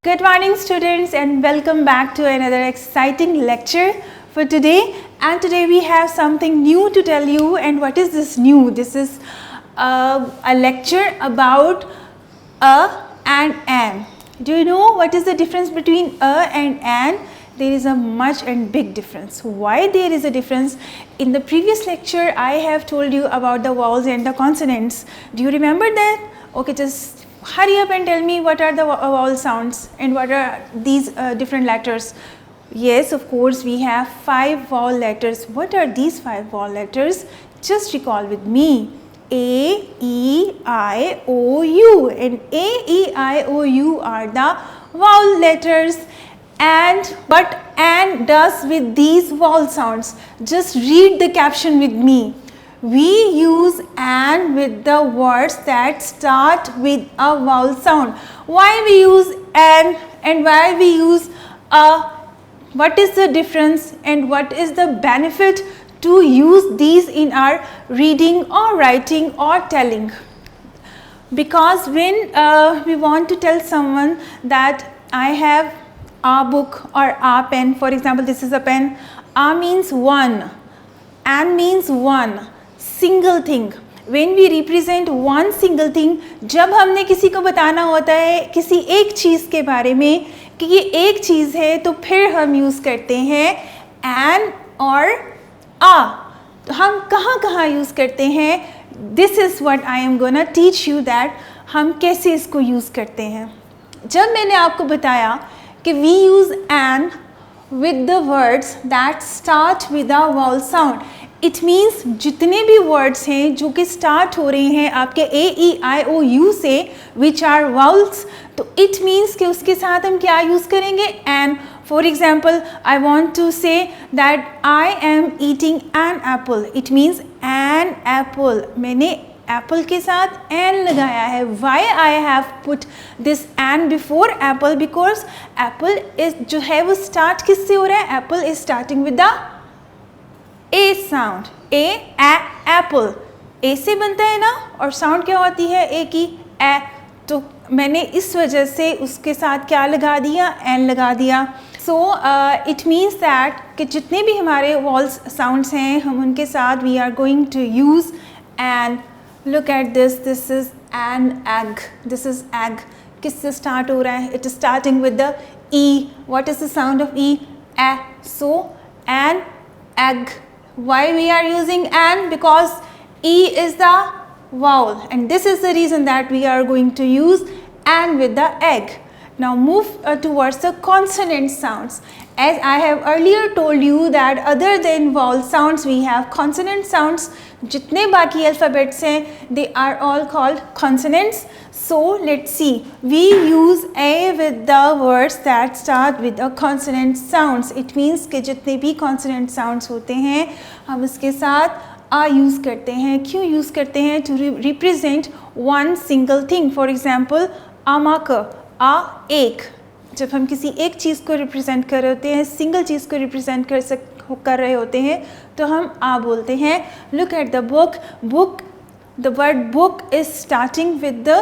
Good morning students and welcome back to another exciting lecture for today. And today we have something new to tell you. And what is this new? This is a lecture about a and an. Do you know what is the difference between a and an? There is a much and big difference. Why there is a difference? In the previous lecture I have told you about the vowels and the consonants. Do you remember that? Okay, just hurry up and tell me what are the vowel sounds and what are these different letters. Yes, of course we have 5 vowel letters. What are these 5 vowel letters? Just recall with me. A, E, I, O, U, and A, E, I, O, U are the vowel letters. And what and does with these vowel sounds? Just read the caption with me. We use and with the words that start with a vowel sound. Why we use and why we use a? What is the difference and what is the benefit to use these in our reading or writing or telling? Because when we want to tell someone that I have a book or a pen, for example this is a pen, a means one, and means one single thing. When we represent one single thing, जब हमने किसी को बताना होता है किसी एक चीज़ के बारे में कि ये एक चीज़ है, तो फिर हम यूज़ करते हैं an और a. तो हम कहाँ यूज़ करते हैं? This is what I am gonna teach you that हम कैसे इसको यूज़ करते हैं. जब मैंने आपको बताया कि we use an with the words that start with a vowel sound, it means जितने भी words हैं जो कि start हो रहे हैं आपके A, E, I, O, U से, which are vowels, तो it means कि उसके साथ हम क्या use करेंगे? And for example, I want to say that I am eating an apple. It means an apple. मैंने apple के साथ an लगाया है. Why I have put this an before apple? Because apple is जो है वो start किससे हो रहा है? Apple is starting with the A sound. Apple. A से बनता है ना, और sound क्या होती है A की? A. तो मैंने इस वजह से उसके साथ क्या लगा दिया? N लगा दिया. So it means that कि जितने भी हमारे vowel sounds हैं हम उनके साथ we are going to use and. Look at this. This is an egg. This is egg. किससे start हो रहा है? It is starting with the E. What is the sound of E? A. So an egg. Why we are using an? Because E is the vowel, and this is the reason that we are going to use an with the egg. Now move towards the consonant sounds. As I have earlier told you that other than vowel sounds we have consonant sounds. जितने बाकी alphabets हैं they are all called consonants. So let's see. We use A with the words that start with a consonant sounds. It means कि जितने भी consonant sounds होते हैं हम इसके साथ a use करते हैं. क्यों use करते हैं? To represent one single thing. For example, a marker. A एक. जब हम किसी एक चीज़ को represent कर रहे होते हैं, single चीज़ को represent कर रहे होते हैं, तो हम आ बोलते हैं. Look at the book. Book. The word book is starting with the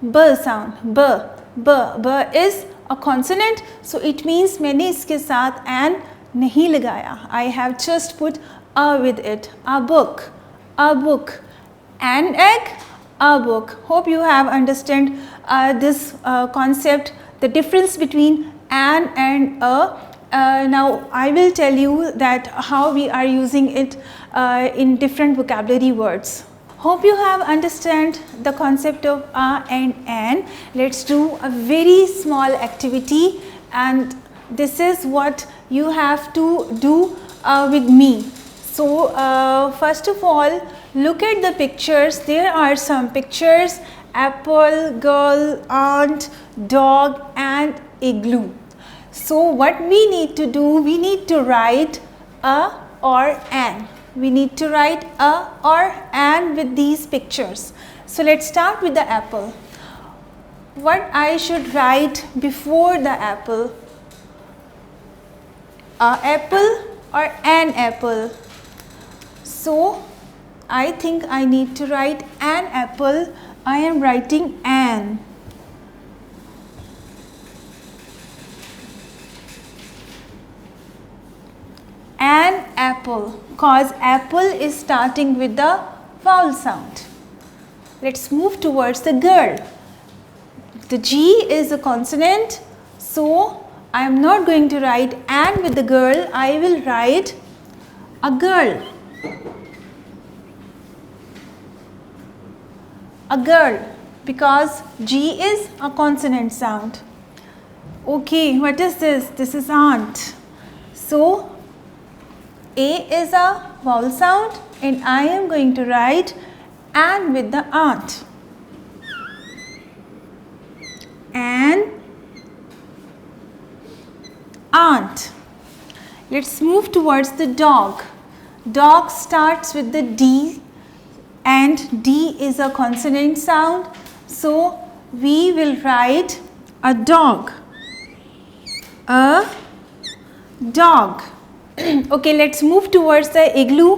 b sound. B is a consonant, so it means मैंने इसके साथ an नहीं लगाया. I have just put a with it. A book. A book. An egg. A book. Hope you have understand this concept, the difference between an and a. Now I will tell you that how we are using it in different vocabulary words. Hope you have understand the concept of a and an. Let's do a very small activity, and this is what you have to do with me. So first of all, look at the pictures. There are some pictures: apple, girl, aunt, dog, and igloo. So what we need to do, we need to write a or an. We need to write a or an with these pictures. So let's start with the apple. What I should write before the apple? A apple or an apple? So I think I need to write an apple. I am writing an. An apple, cause apple is starting with the vowel sound. Let's move towards the girl. The G is a consonant, so I am not going to write an with the girl, I will write a girl. A girl, because G is a consonant sound. Okay, what is this? This is aunt. So, A is a vowel sound and I am going to write an with the aunt. An aunt. Let's move towards the dog. Dog starts with the D and D is a consonant sound. So, we will write a dog. A dog. Okay, let's move towards the igloo.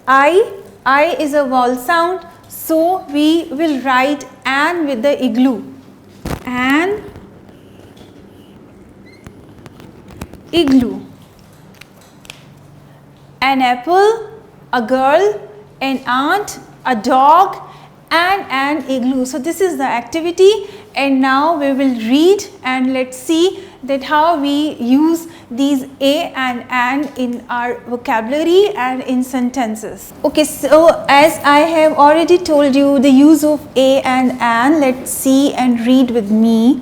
I is a vowel sound. So, we will write an with the igloo. An igloo. An apple, a girl, an aunt, a dog and an igloo. So, this is the activity and now we will read and let's see that how we use these a and an in our vocabulary and in sentences. Okay, so as I have already told you the use of a and an, let's see and read with me.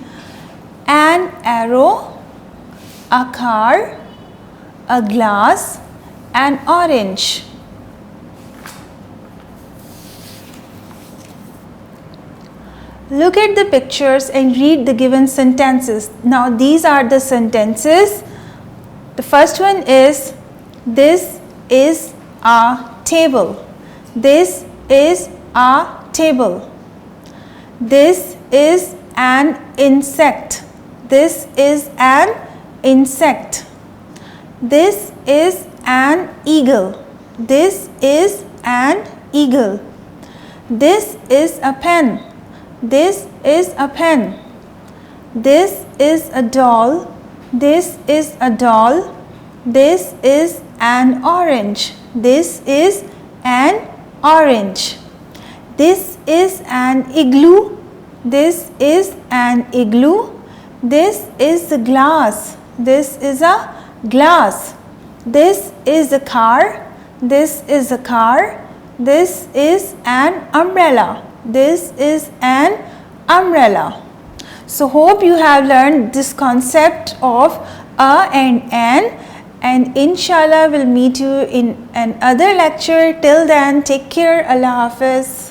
An arrow, a car, a glass, an orange. Look at the pictures and read the given sentences. Now these are the sentences. The first one is, this is a table. This is a table. This is an insect. This is an insect. This is an eagle. This is an eagle. This is a pen. This is a pen. This is a doll. This is a doll. This is an orange. This is an orange. This is an igloo. This is an igloo. This is a glass. This is a glass. This is a car. This is a car. This is an umbrella. This is an umbrella. So, hope you have learned this concept of a and an, and inshallah will meet you in another lecture. Till then, take care. Allah Hafiz.